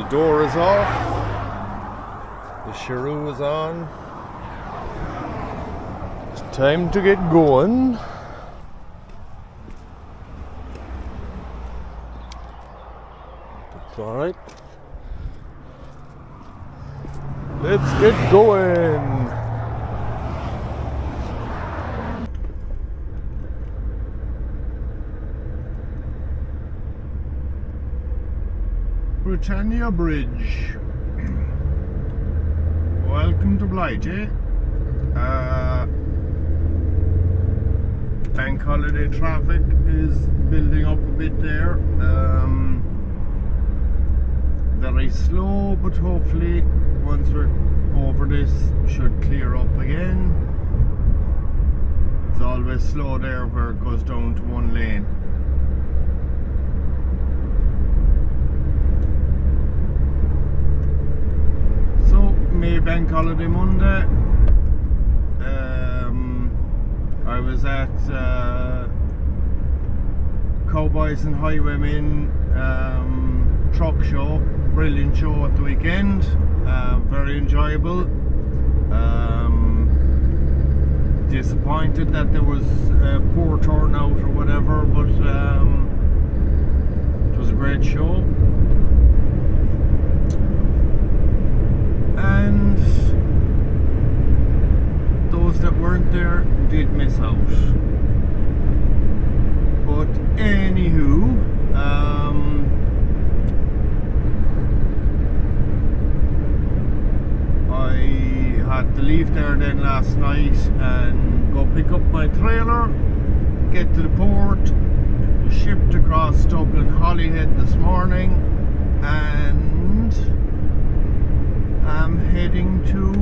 The door is off. The Shiroo is on. It's time to get going. That's alright. Let's get going. Britannia Bridge. Welcome to Blighty. Bank holiday traffic is building up a bit there. Very slow, but hopefully once we're over this should clear up again. It's always slow there where it goes down to one lane. Bank holiday Monday. I was at Cowboys and Highwaymen truck show, brilliant show at the weekend, very enjoyable. Disappointed that there was a poor turnout or whatever, but it was a great show. And those that weren't there did miss out. But anywho, I had to leave there then last night and go pick up my trailer, get to the port, shipped across Dublin Holyhead this morning, and I'm heading to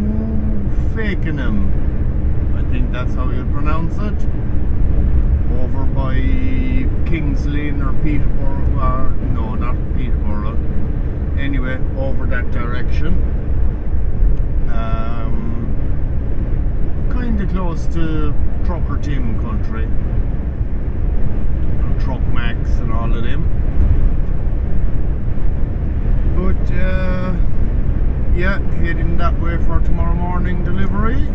Fakenham. I think that's how you pronounce it. Over by Kings Lynn or Peterborough, or no, not Peterborough. Anyway, over that direction. Kind of close to Trucker Tim country. Truck Max and all of them. But yeah, heading that way for tomorrow morning delivery.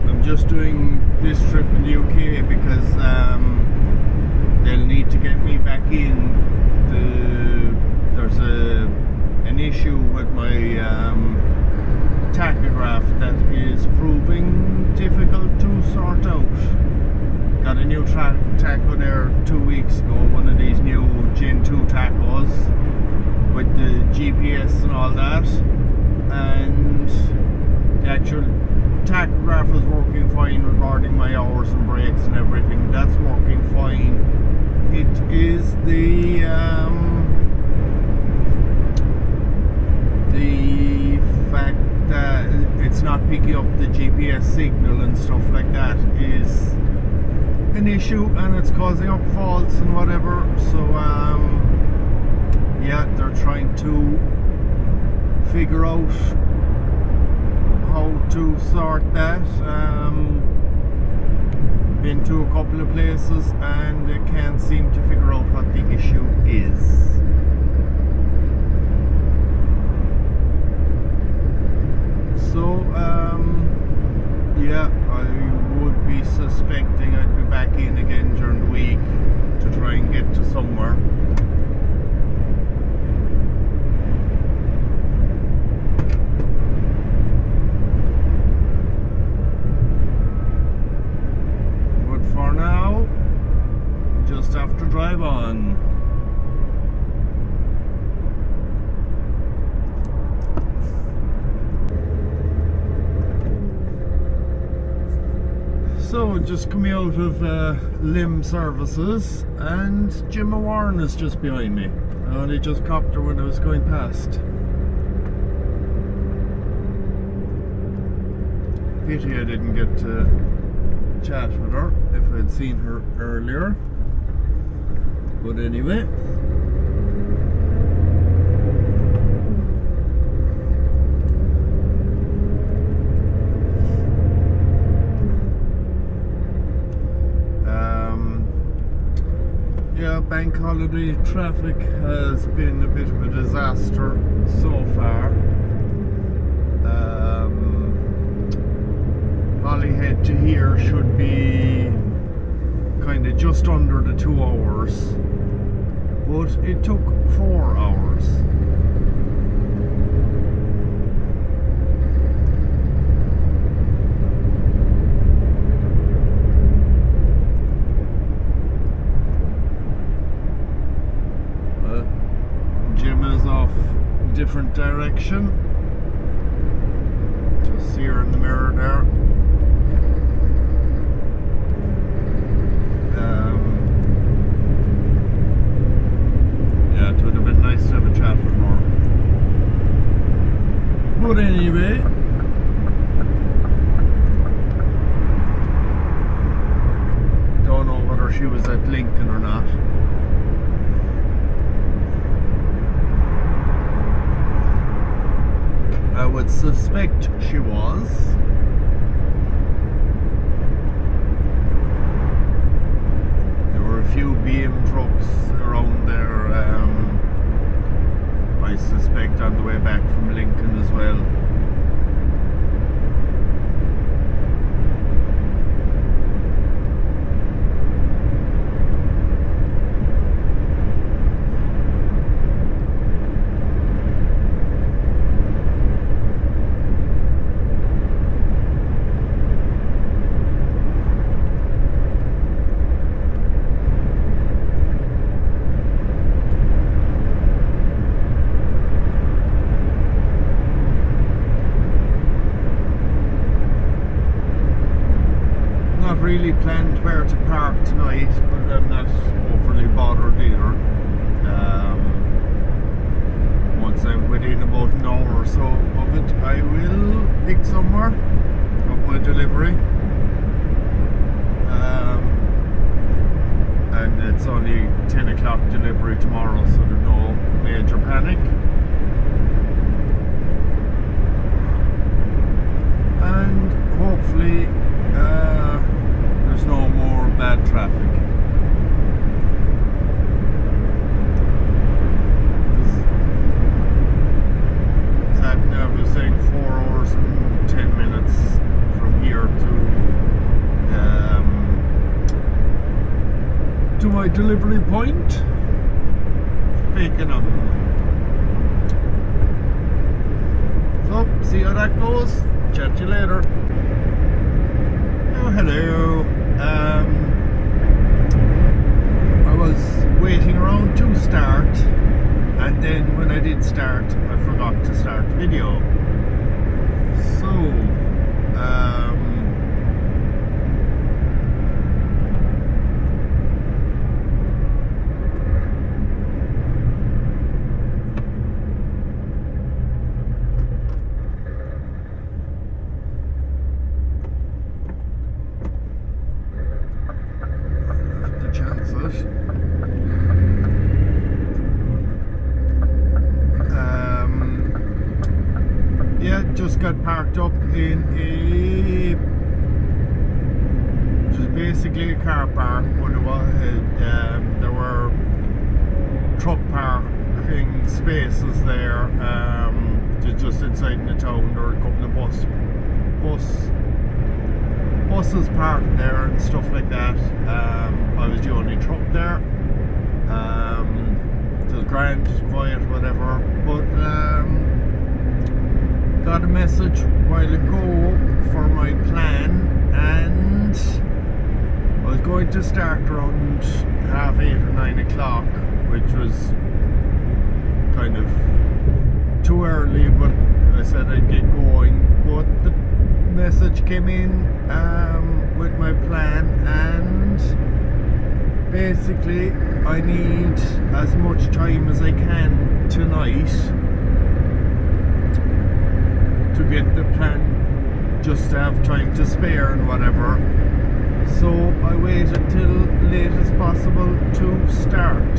I'm just doing this trip in the UK because they'll need to get me back in. There's an issue with my tachograph that is proving difficult to sort out. Got a new tacho there 2 weeks ago, one of these new Gen 2 tachos with the GPS and all that, and the actual tachograph is working fine regarding my hours and breaks and everything. That's working fine. It is the fact that it's not picking up the GPS signal and stuff like that is an issue, and it's causing up faults and whatever. So yeah, they're trying to figure out how to sort that. Been to a couple of places and they can't seem to figure out what the issue is. So, yeah, I would be suspecting I'd be back in again during the week to try and get to somewhere. But for now, just have to drive on. So just coming out of Limb Services, and Jemma Warren is just behind me. I only just copped her when I was going past. Pity I didn't get to chat with her if I'd seen her earlier. But anyway, bank holiday traffic has been a bit of a disaster so far. Holyhead to here should be kind of just under the 2 hours, but it took 4 hours. Jemma's off different direction. Just see her in the mirror there. Yeah, it would have been nice to have a chat with her. But anyway, don't know whether she was at Lincoln or not. I would suspect she was. There were a few BM trucks around there, I suspect on the way back from Lincoln as well. Really planned where to park tonight, but I'm not overly bothered either. Once I'm within about an hour or so of it, I will pick somewhere of my delivery. And it's only 10 o'clock delivery tomorrow, so there's no major panic. And hopefully there's no more bad traffic. Sat nav was saying 4 hours and 10 minutes from here to my delivery point. Faking up. So, see how that goes. Chat to you later. Oh, hello. I was waiting around to start, and then when I did start, I forgot to start the video. So, yeah, just got parked up in it was basically a car park, but it was, there were truck parking spaces there, just inside the town. There were a couple of buses parked there and stuff like that. I was the only truck there. It was grand, it was quiet, whatever, but got a message a while ago for my plan, and I was going to start around 8:30 or 9 o'clock, which was kind of too early, but I said I'd get going. But the message came in with my plan, and basically I need as much time as I can tonight to get the plan, just to have time to spare and whatever. So I waited till late as possible to start.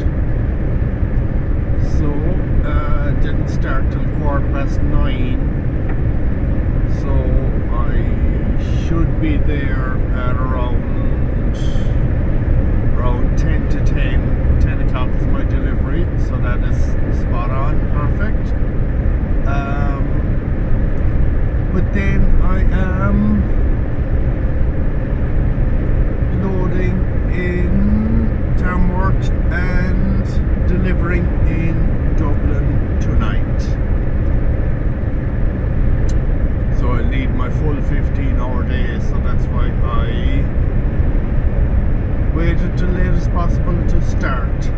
So didn't start till 9:15. So I should be there at around around 10 to 10. 10 o'clock is my delivery, so that is spot on, perfect. But then I am loading in Tamworth and delivering in Dublin tonight. So I'll need my full 15-hour day, so that's why I waited till late as possible to start.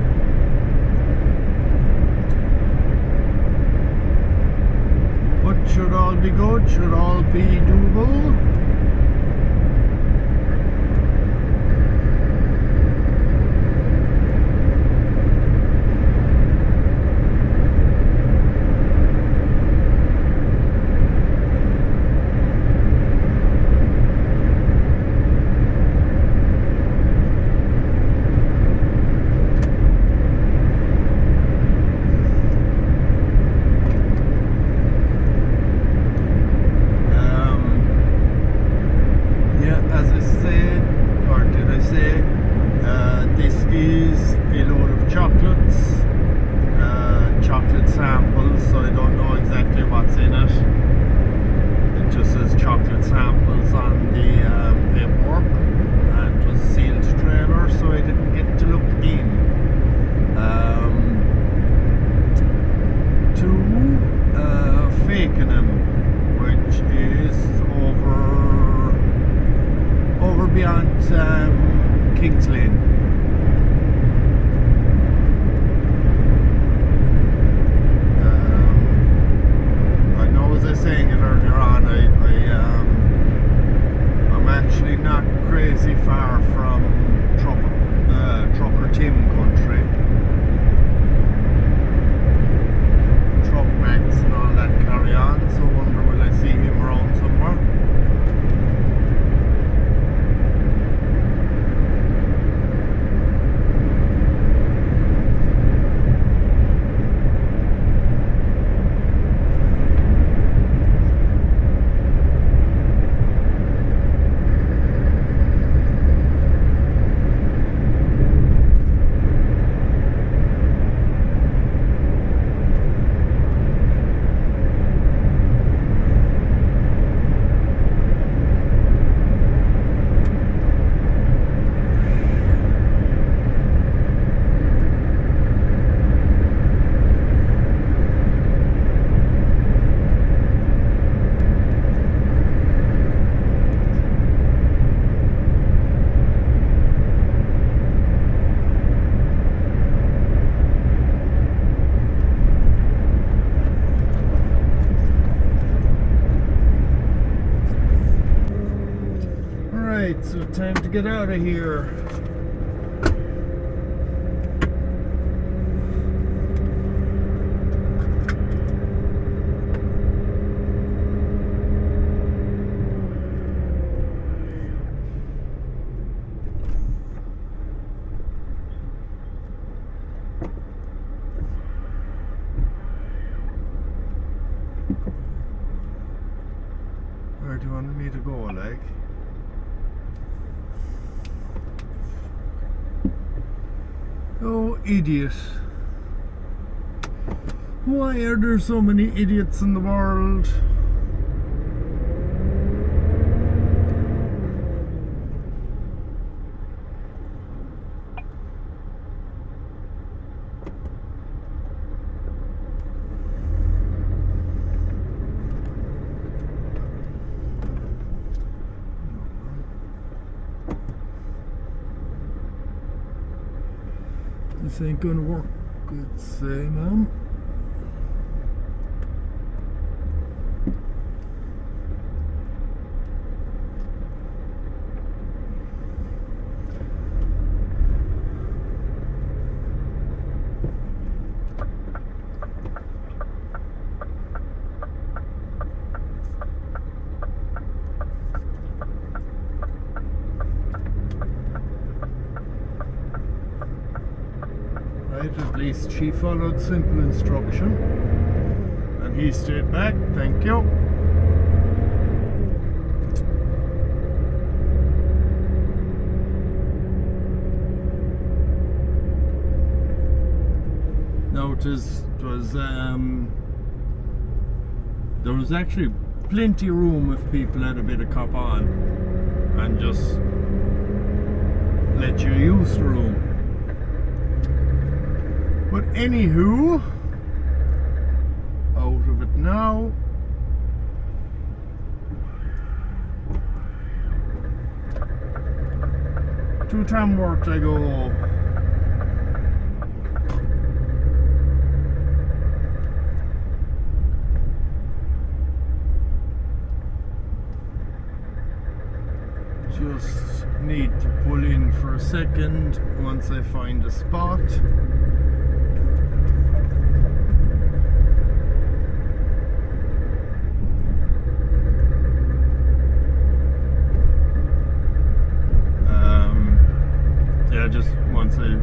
But should all be good, should all be doable. Chocolate samples, so I don't know exactly what's in it. It just says chocolate samples on the paperwork, and it was a sealed trailer, so I didn't get to look in. To Fakenham, which is over beyond Kings Lane. Saying it earlier on, I'm actually not crazy far from Trucker Tim country. Truck Max and all that carry on, so I wonder will I see him around somewhere. So time to get out of here. Where do you want me to go, like? Oh, idiot. Why are there so many idiots in the world? This ain't gonna work, I'd say, man. At least she followed simple instruction and he stayed back. Thank you. there was actually plenty of room if people had a bit of cop on and just let you use the room. But anywho, out of it now. To Tamworth I go. Just need to pull in for a second once I find a spot. Yeah, just once I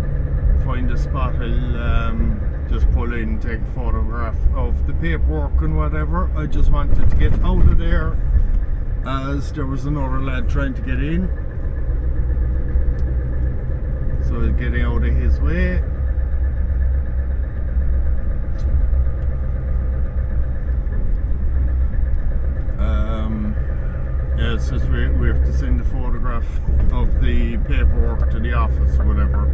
find a spot, I'll just pull in, take a photograph of the paperwork and whatever. I just wanted to get out of there, as there was another lad trying to get in, so getting out of his way. Yeah, it's just we have to send a photograph of the paperwork to the office or whatever,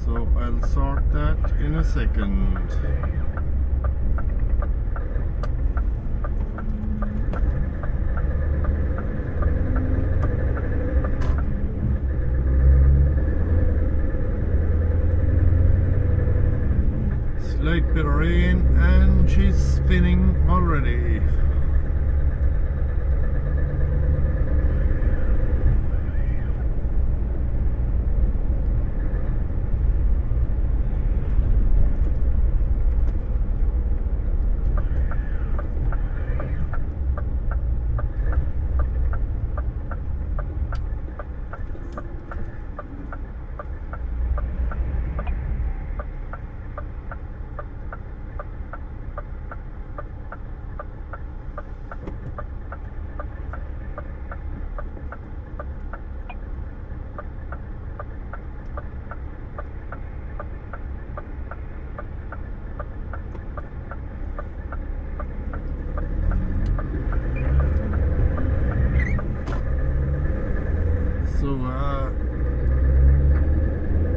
so I'll sort that in a second. Slight bit of rain and she's spinning already.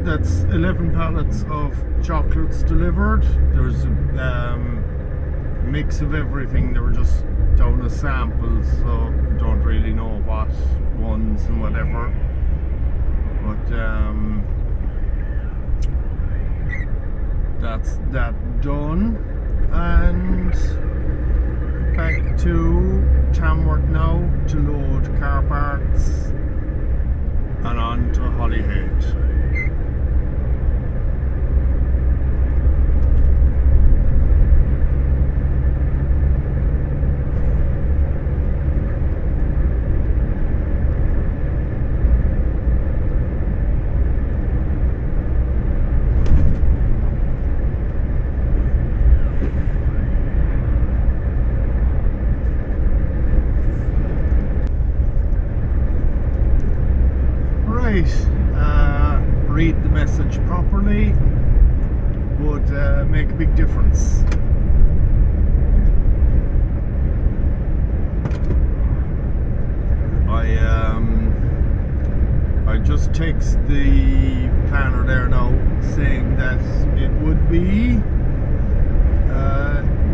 That's 11 pallets of chocolates delivered. There's a mix of everything. They were just down as samples, so I don't really know what ones and whatever. But that's that done. And back to Tamworth now to load car parts and on to Holyhead. Read the message properly would make a big difference. I just text the planner there now saying that it would be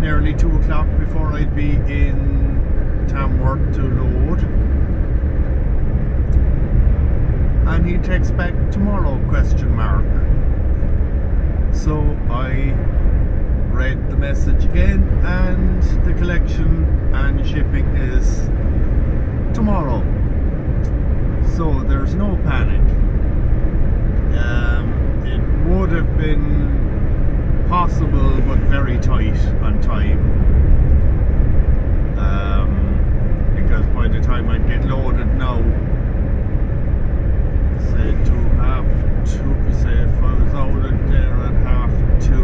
nearly 2 o'clock before I'd be in Tamworth to load. And he texts back tomorrow, ? So I read the message again, and the collection and shipping is tomorrow. So there's no panic. It would have been possible, but very tight on time. Because by the time I'd get loaded now, say if I was out there at 2:30,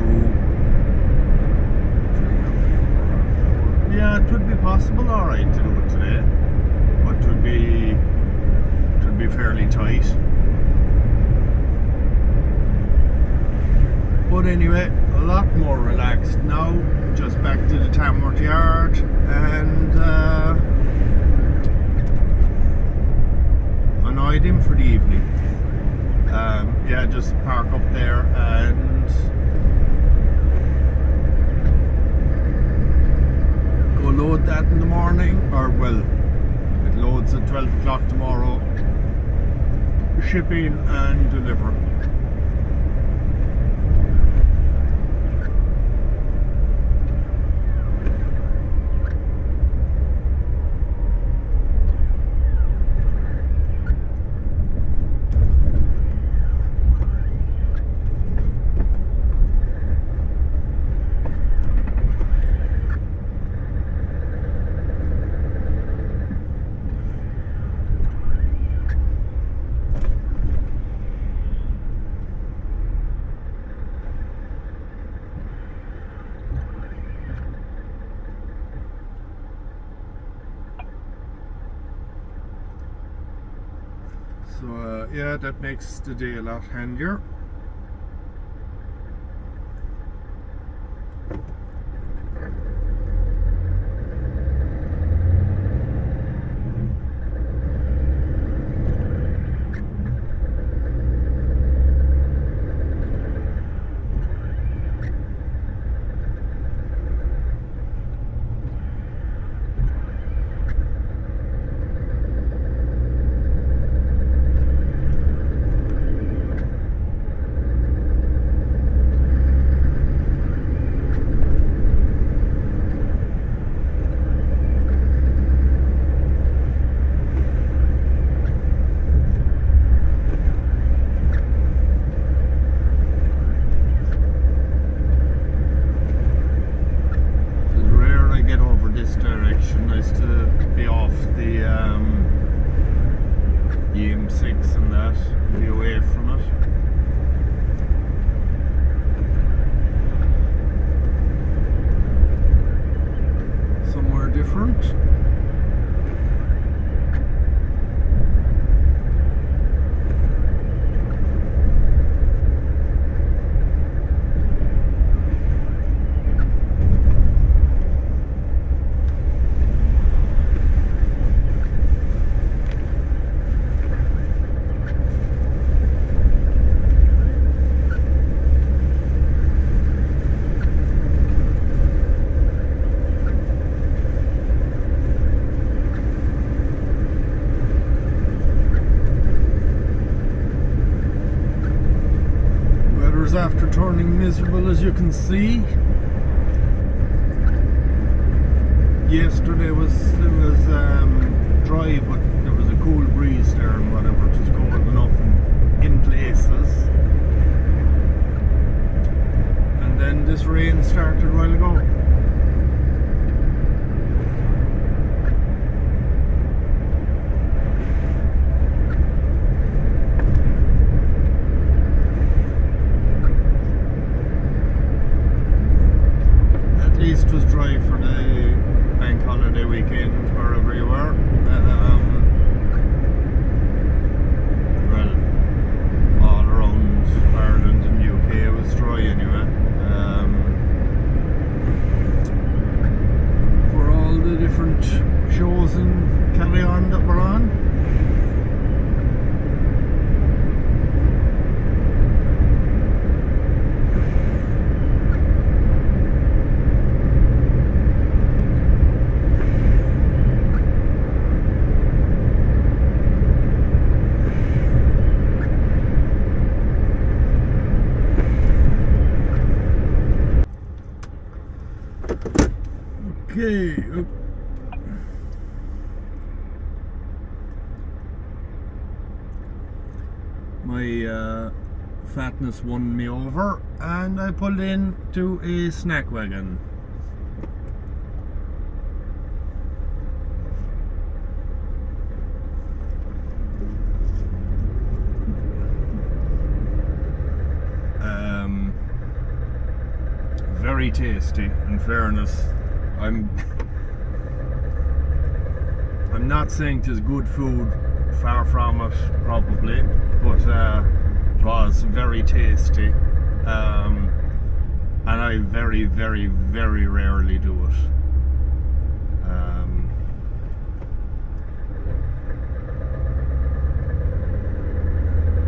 yeah, it would be possible, alright, to do it today, but it would be fairly tight. But anyway, a lot more relaxed now. Just back to the Tamworth yard and annoyed him for the evening. Yeah, just park up there and go load that in the morning, or well, it loads at 12 o'clock tomorrow. Shipping and deliver. So yeah, that makes the day a lot handier. Nice to be off the M6 and that, be away from it. Somewhere different. After turning miserable, as you can see. Yesterday it was dry, but there was a cool breeze there and whatever. It was cold enough in places. And then this rain started a while ago. It was dry for the bank holiday weekend wherever you were. Well, all around Ireland and UK it was dry anyway. For all the different shows and carry on that we're on. Okay. My fatness won me over and I pulled into a snack wagon. Very tasty, in fairness. I'm not saying it is good food, far from it probably, but it was very tasty. very, very, very rarely do it.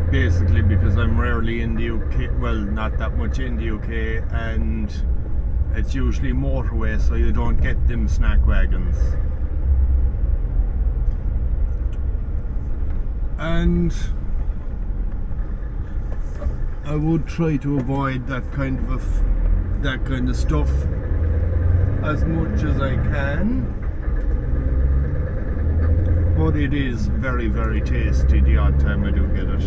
Basically because I'm rarely in the UK, well, not that much in the UK, and it's usually motorway, so you don't get them snack wagons. And I would try to avoid that kind of stuff as much as I can. But it is very, very tasty the odd time I do get it.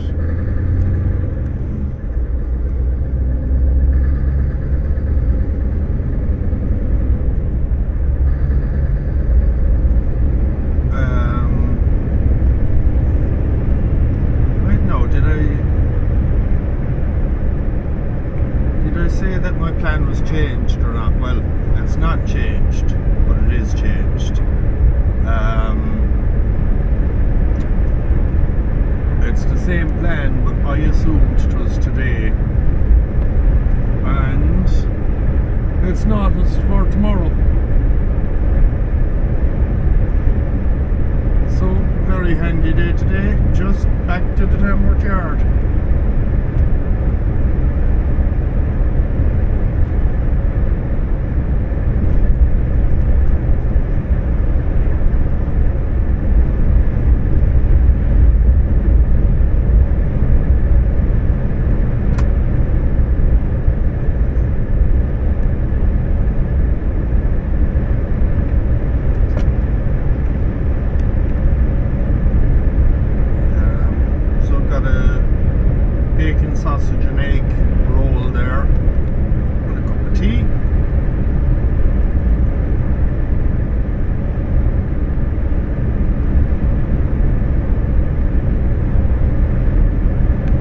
Wait, no, did I say that my plan was changed or not? Well, it's not changed, but it is changed. It's the same plan, but I assumed it was today, and it's not. It's for tomorrow. So very handy day today. Just back to the Tamworth yard. Sausage and egg roll there with a cup of tea.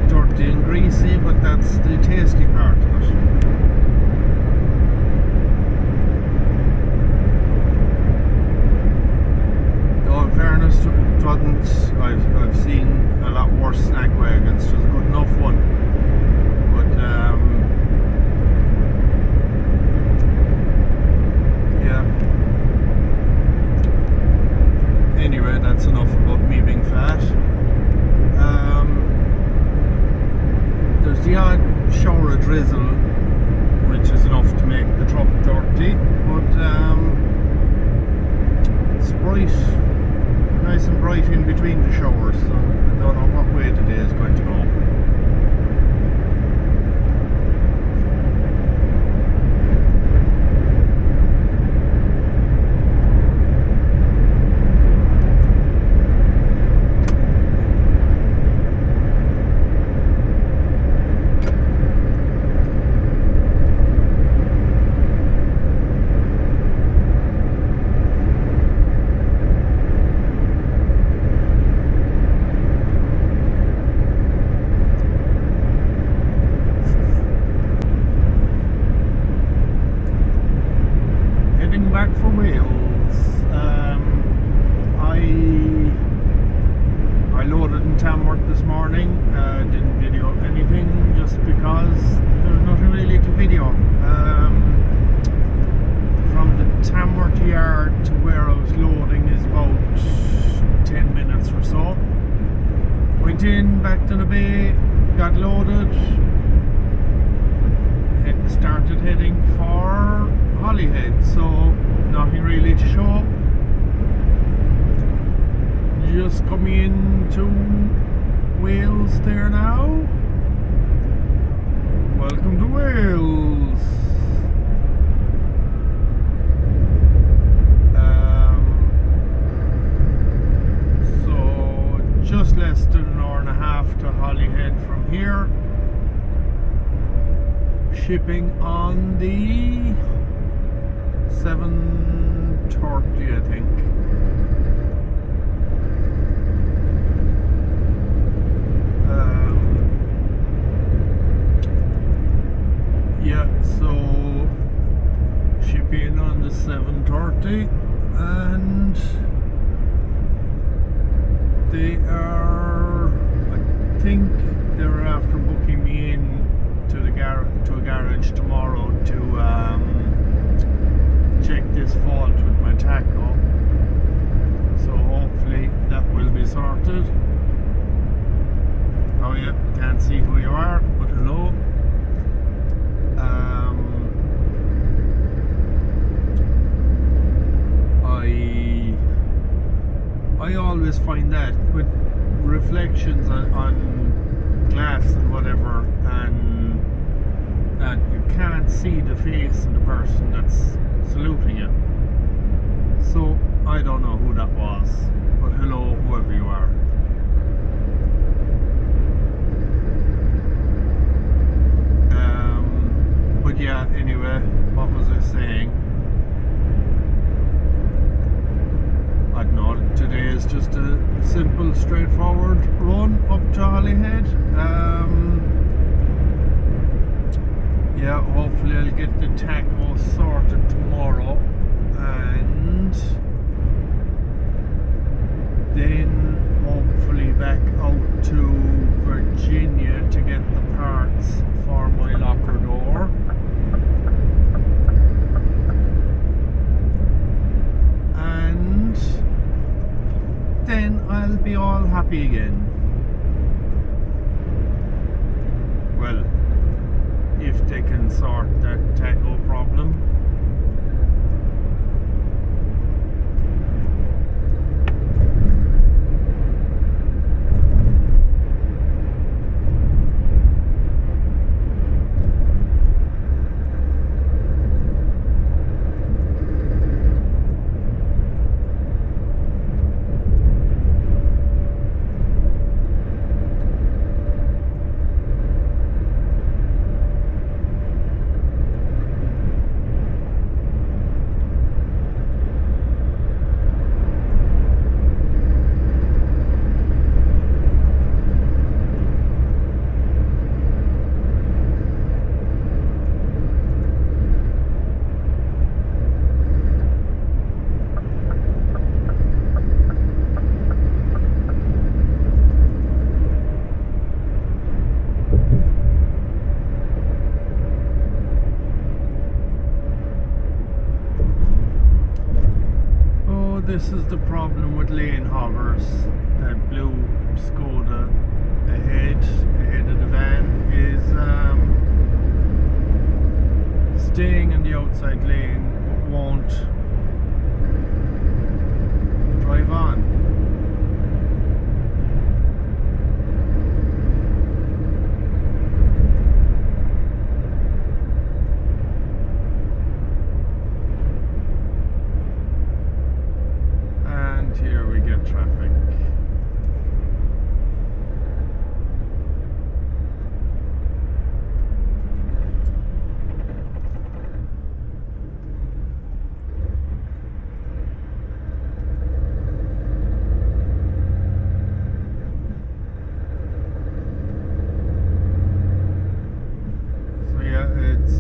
Dirty and greasy, but that's the tasty part of it. Though in fairness, it wasn't, I've seen a lot worse snack wagons, just a good enough one. Yeah. Anyway, that's enough about me being fat. There's the odd shower of drizzle, which is enough to make the truck dirty, but it's bright, nice and bright in between the showers, so I don't know what way today is going to go. Back from Wales. I loaded in Tamworth this morning. Didn't video anything just because there's nothing really to video. From the Tamworth yard to where I was loading is about 10 minutes or so. Went in, back to the bay, got loaded, started heading for Holyhead, so nothing really to show. Just coming into Wales there now. Welcome to Wales. So just less than an hour and a half to Holyhead from here. Shipping on the 7:30, I think. Yeah, so shipping on the 7:30, and they are, I think they're after booking me in to a garage tomorrow to sorted. Oh yeah, can't see who you are, but hello. I always find that with reflections on glass and whatever, and you can't see the face of the person that's saluting you. So I don't know who that was, but hello, whoever you are. But yeah, anyway, what was I saying? I don't know, today is just a simple, straightforward run up to Holyhead. Yeah, hopefully I'll get the taco sorted tomorrow, and then hopefully back out to Virginia to get the parts for my locker door. And then I'll be all happy again. Well, if they can sort that taco problem. This is the problem with lane hoggers. That blue Skoda ahead of the van is staying in the outside lane but won't drive on. Here we get traffic. So yeah, it's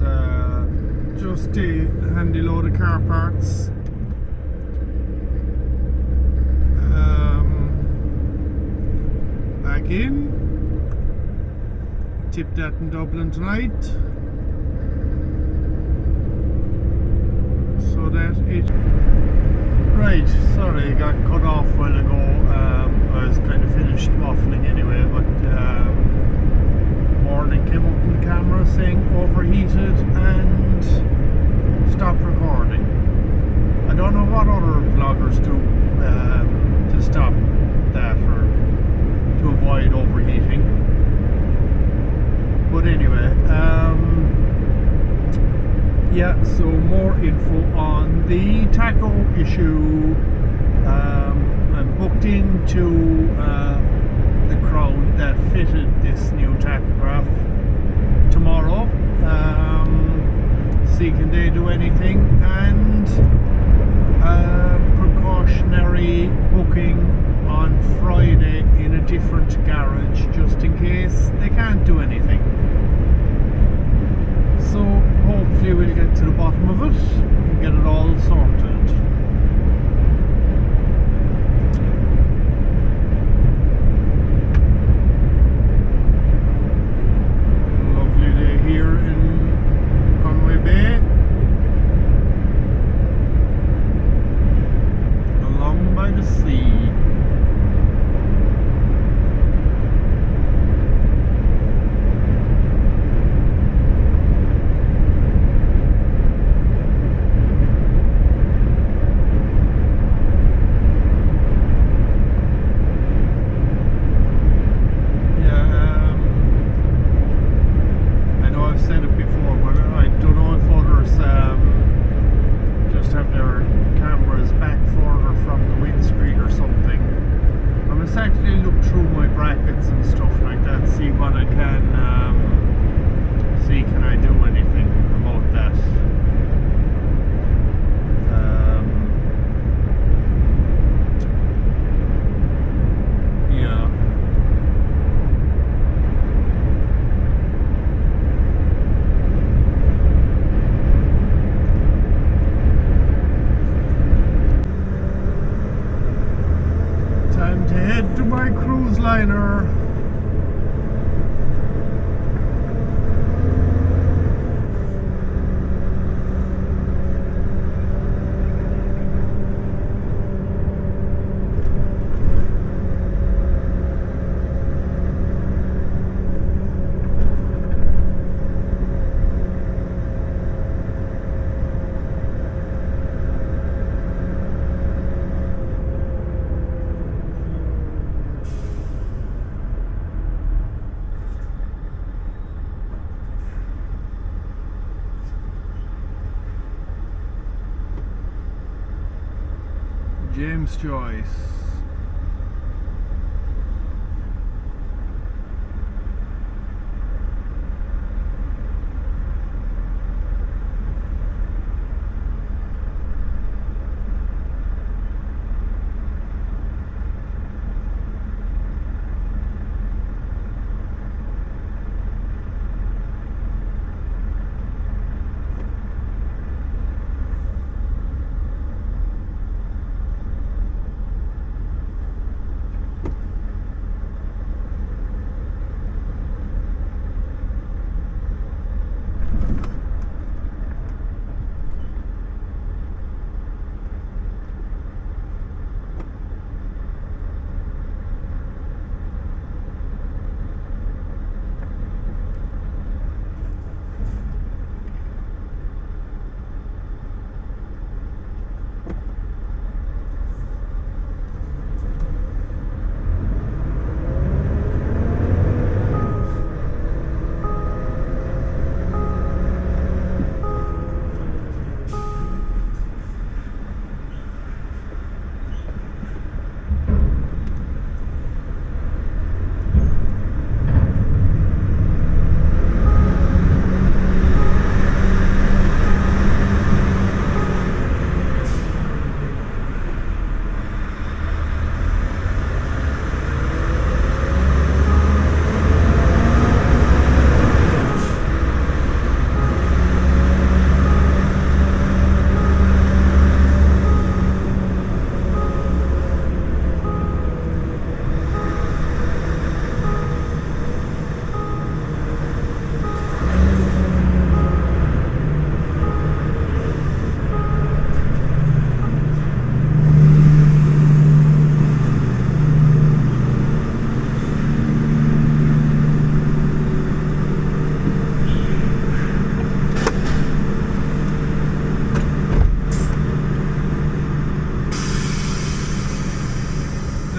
just a handy load of car parts. In tip that in Dublin tonight, so that it right, sorry, I got cut off a while ago. I was kind of finished waffling anyway, but warning came up in the camera saying overheated and stopped recording. I don't know what other vloggers do to stop that or to avoid overheating, but anyway, yeah, so more info on the taco issue. I'm booked into the crowd that fitted this new tachograph tomorrow. See can they do anything, and precautionary booking on Friday in a different garage just in case they can't do anything. So hopefully we'll get to the bottom of it and get it all sorted. Lovely day here in Conway Bay, along by the sea. bits and stuff like that. See what I can see. Can I do anything about that? Yeah. Time to head to my cruise liner. James Joyce.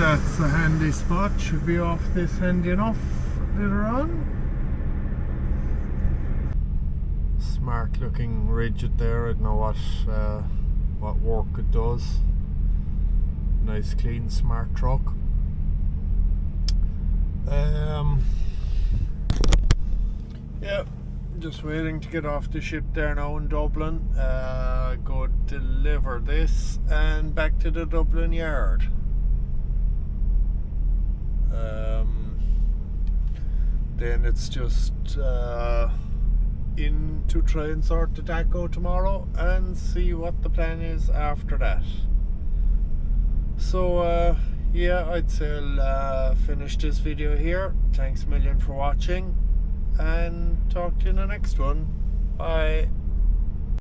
That's a handy spot, should be off this handy enough later on. Smart looking rigid there, I don't know what work it does. Nice clean smart truck. Yeah, just waiting to get off the ship there now in Dublin. Go deliver this and back to the Dublin yard. Then it's just in to try and sort the tacho tomorrow and see what the plan is after that. So yeah, I'd say I'll finish this video here. Thanks a million for watching and talk to you in the next one. Bye.